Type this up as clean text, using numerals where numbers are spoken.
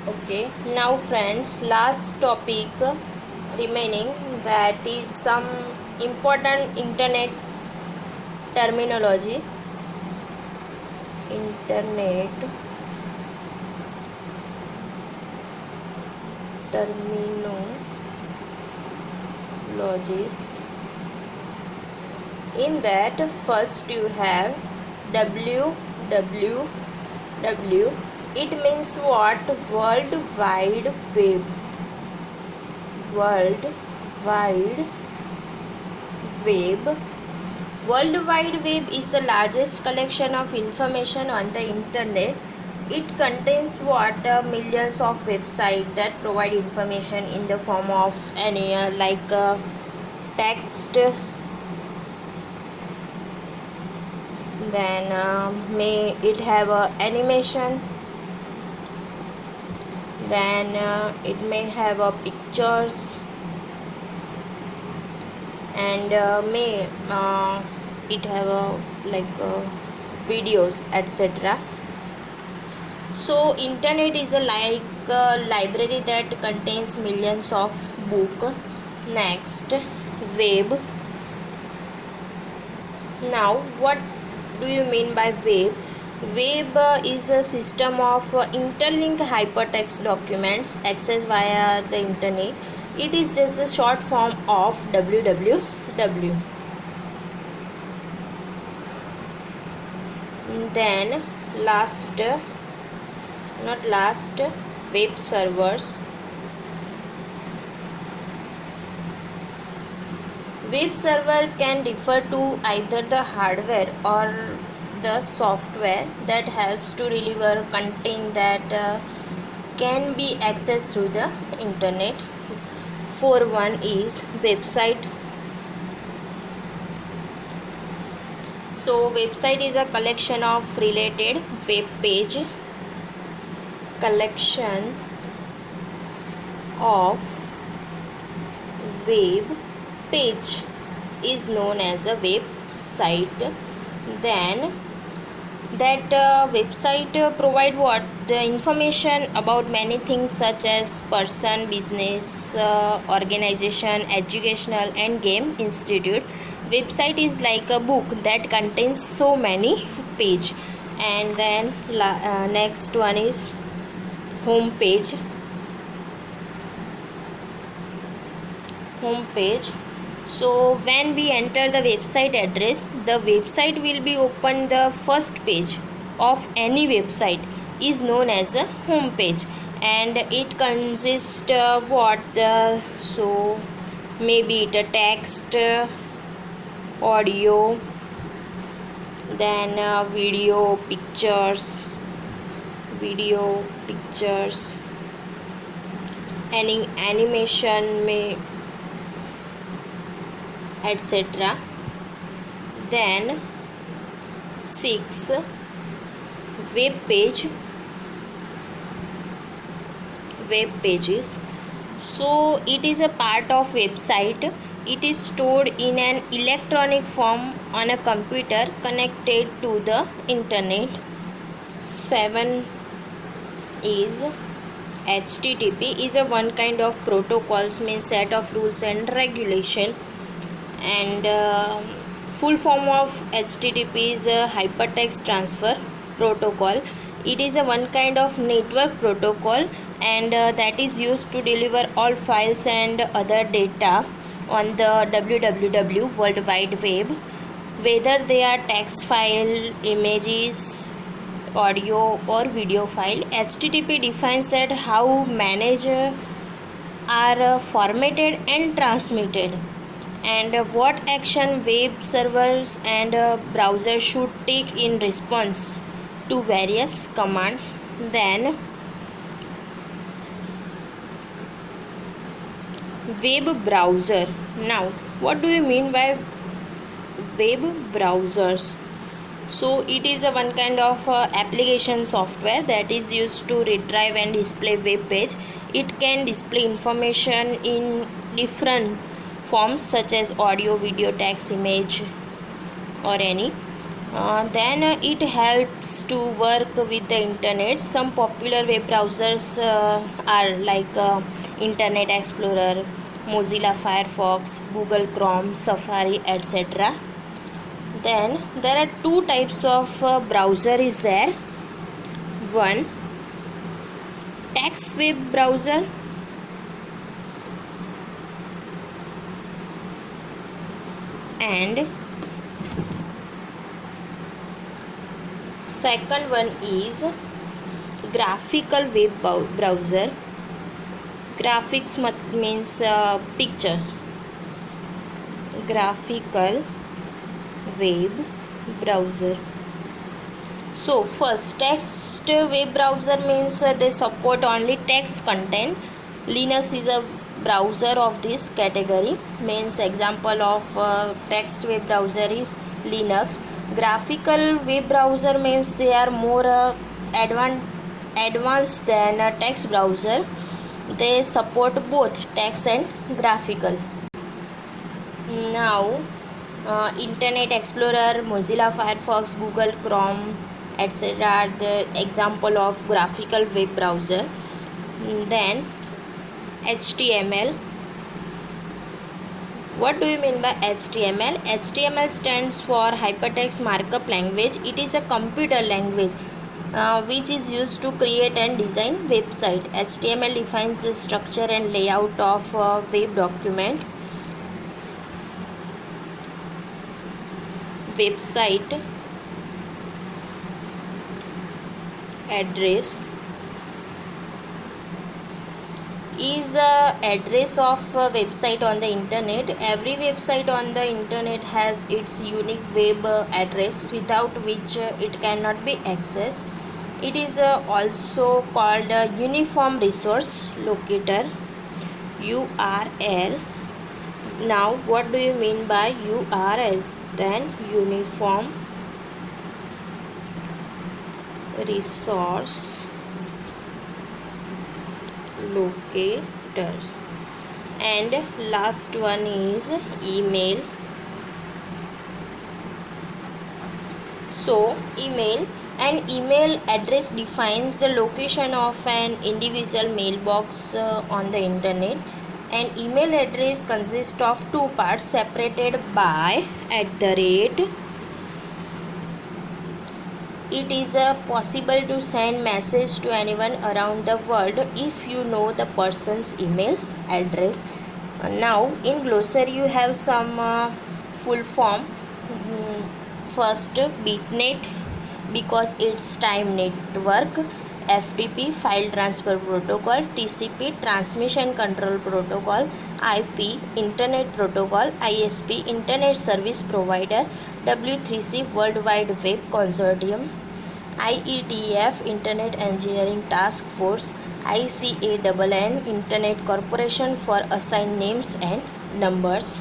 Okay, now friends, last topic remaining, that is some important internet terminology. Internet terminologies. In that, first you have WWW. It means what? World Wide Web. World Wide Web. World Wide Web is the largest collection of information on the internet. It contains what? Millions of websites that provide information in the form of any text. Then may it have animation. Then it may have pictures, and may it have videos, etc. So internet is a library that contains millions of book. Next, web. Now what do you mean by web? Web is a system of interlinked hypertext documents accessed via the internet. It is just the short form of www. Then web servers. Web server can refer to either the hardware or the software that helps to deliver content that can be accessed through the internet. For one is website. So website is a collection of related web page. Collection of web page is known as a website. Then that website provide what? The information about many things such as person, business, organization, educational and game institute. Website is like a book that contains so many page. And then next one is home page. So when we enter the website address, the website will be open. The first page of any website is known as a home page, and it consists of what? So maybe it a text, audio, then video, pictures, any animation, may etc. Then 6 web pages. So it is a part of website. It is stored in an electronic form on a computer connected to the internet. 7 is HTTP is a one kind of protocols, means set of rules and regulation, and full form of HTTP is a hypertext transfer protocol. It is a one kind of network protocol, and that is used to deliver all files and other data on the www World Wide Web, whether they are text file, images, audio or video file. HTTP defines that how messages are formatted and transmitted, and what action web servers and browsers should take in response to various commands. Then web browser. Now what do you mean by web browsers? So it is a one kind of application software that is used to retrieve and display web page. It can display information in different forms such as audio, video, text, image or any. Then it helps to work with the internet. Some popular web browsers are like Internet Explorer, Mozilla Firefox, Google Chrome, Safari, etc. Then there are two types of browser is there. One, text web browser, and second one is graphical web browser. Graphics means pictures. Graphical web browser. So first, text web browser means they support only text content. Linux is a browser of this category. Means example of text web browser is Linux. Graphical web browser means they are more advanced than a text browser. They support both text and graphical. Now Internet Explorer, Mozilla Firefox, Google Chrome, etc. are the example of graphical web browser. Then HTML. What do you mean by HTML? HTML stands for Hypertext Markup Language. It is a computer language which is used to create and design website. HTML defines the structure and layout of a web document. Website address is a address of a website on the internet. Every website on the internet has its unique web address without which it cannot be accessed. It is also called a uniform resource locator, URL. Now what do you mean by URL? Then uniform resource locators. And last one is email. So an email address defines the location of an individual mailbox on the internet. An email address consists of two parts separated by @ It is possible to send message to anyone around the world if you know the person's email address. Now in glossary you have some full form. First, BitNet because it's time network. FTP, file transfer protocol. TCP, transmission control protocol. IP, internet protocol. ISP, internet service provider. W3C, World Wide Web Consortium. IETF, Internet Engineering Task Force. ICANN, Internet Corporation for Assigned Names and Numbers.